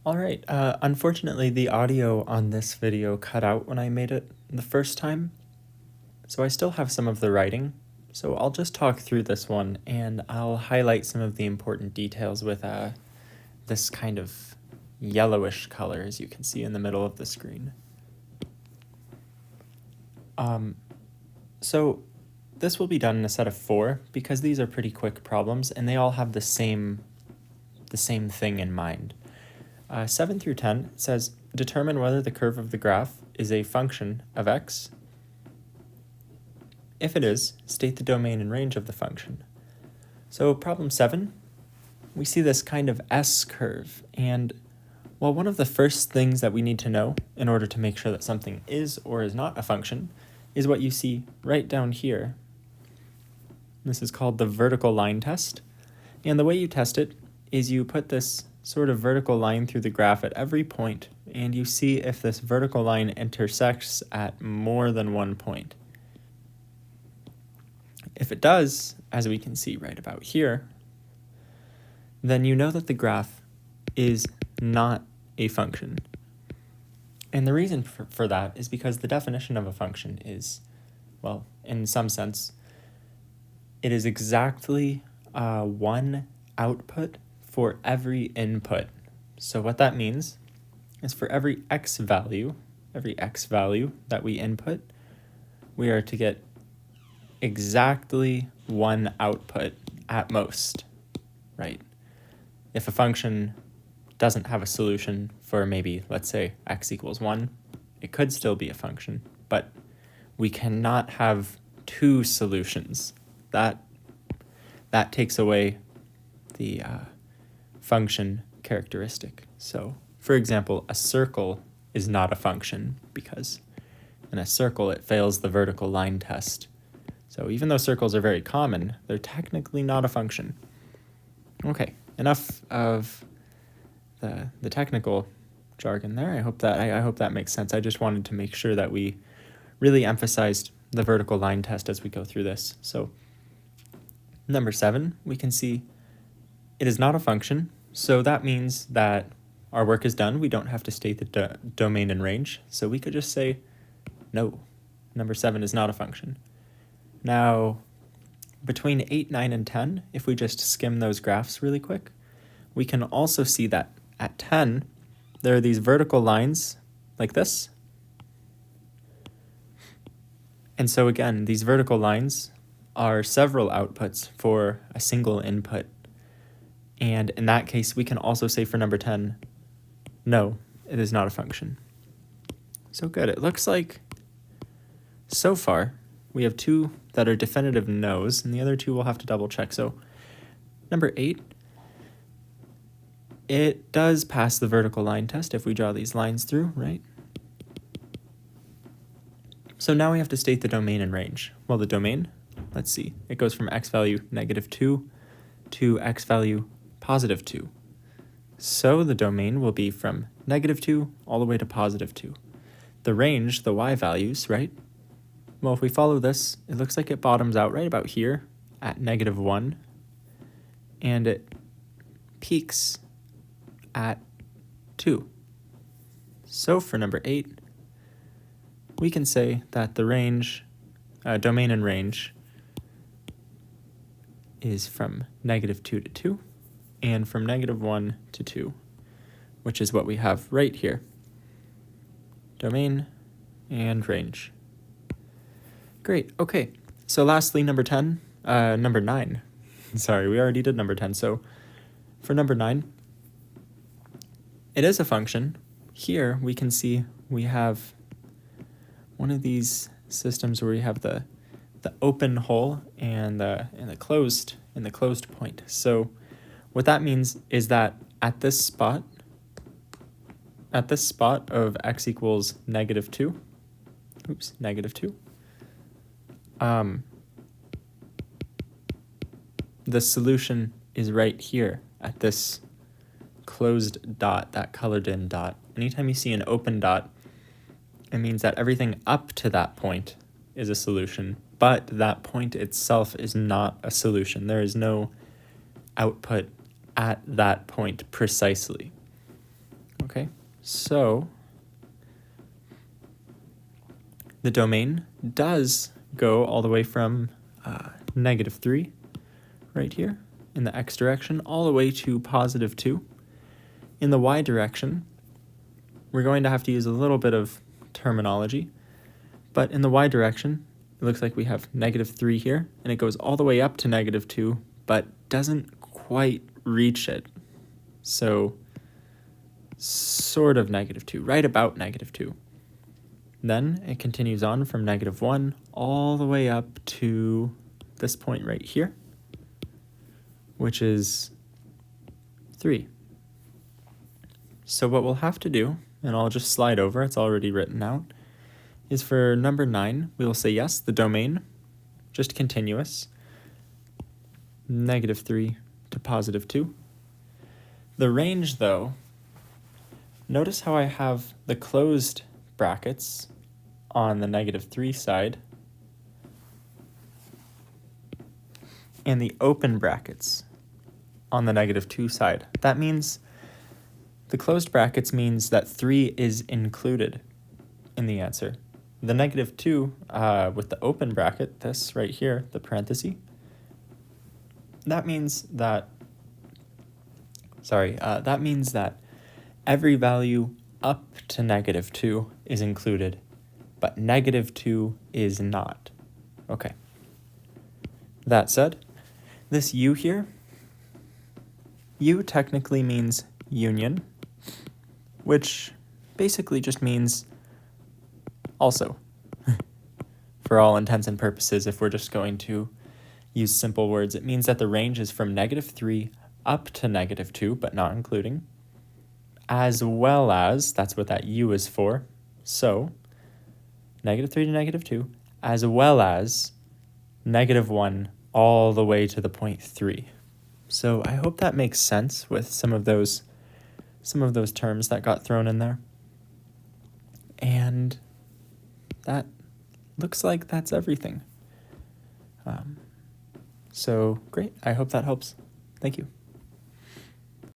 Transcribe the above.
All right, unfortunately the audio on this video cut out when I made it the first time, so I still have some of the writing, so I'll just talk through this one and I'll highlight some of the important details with this kind of yellowish color, as you can see in the middle of the screen. So this will be done in a set of 4 because these are pretty quick problems and they all have the same thing in mind. 7 through 10 says, determine whether the curve of the graph is a function of x. If it is, state the domain and range of the function. So problem 7, we see this kind of S curve, and well, one of the first things that we need to know in order to make sure that something is or is not a function is what you see right down here. This is called the vertical line test, and the way you test it is you put this sort of vertical line through the graph at every point, and you see if this vertical line intersects at more than one point. If it does, as we can see right about here, then you know that the graph is not a function. And the reason for that is because the definition of a function is, well, in some sense, it is exactly one output for every input. So what that means is for every x value that we input, we are to get exactly one output at most, right? If a function doesn't have a solution for maybe, let's say, x equals 1, it could still be a function, but we cannot have 2 solutions. That takes away the function characteristic. So, for example, a circle is not a function because in a circle it fails the vertical line test. So even though circles are very common, they're technically not a function. Okay, enough of the technical jargon there. I hope that makes sense. I just wanted to make sure that we really emphasized the vertical line test as we go through this. So number 7, we can see it is not a function, so that means that our work is done. We don't have to state the domain and range, so we could just say, no, number 7 is not a function. Now, between 8, 9, and 10, if we just skim those graphs really quick, we can also see that at 10, there are these vertical lines like this. And so again, these vertical lines are several outputs for a single input. And in that case, we can also say for number 10, no, it is not a function. So good. It looks like so far we have 2 that are definitive no's, and the other 2 we'll have to double check. So number 8, it does pass the vertical line test if we draw these lines through, right? So now we have to state the domain and range. Well, the domain, let's see, it goes from x value -2 to x value +2. So the domain will be from -2 all the way to +2. The range, the y values, right? Well, if we follow this, it looks like it bottoms out right about here at -1, and it peaks at 2. So for number 8, we can say that the range, domain and range, is from -2 to 2, and from -1 to 2, which is what we have right here. Domain and range. Great, okay. So lastly, number 9. Sorry, we already did number 10. So for number 9, it is a function. Here we can see we have one of these systems where we have the open hole and the closed point. So what that means is that at this spot of x equals -2, the solution is right here at this closed dot, that colored in dot. Anytime you see an open dot, it means that everything up to that point is a solution, but that point itself is not a solution. There is no output at that point precisely. Okay, so the domain does go all the way from -3 right here in the x direction all the way to +2. In the y direction, we're going to have to use a little bit of terminology, but in the y direction, it looks like we have -3 here, and it goes all the way up to -2, but doesn't quite reach it. So sort of -2, right about -2. Then it continues on from -1 all the way up to this point right here, which is 3. So what we'll have to do, and I'll just slide over, it's already written out, is for number 9, we will say yes, the domain, just continuous, -3 to +2. The range, though, notice how I have the closed brackets on the -3 side and the open brackets on the -2 side. That means the closed brackets means that 3 is included in the answer. The -2 with the open bracket, this right here, the parenthesis, that means that every value up to -2 is included, but -2 is not. Okay. That said, this U here, U technically means union, which basically just means also. For all intents and purposes, if we're just going to use simple words, it means that the range is from -3 up to -2, but not including, as well as, that's what that U is for, so -3 to -2, as well as -1 all the way to the point 3. So I hope that makes sense with some of those terms that got thrown in there. And that looks like that's everything. So great, I hope that helps. Thank you.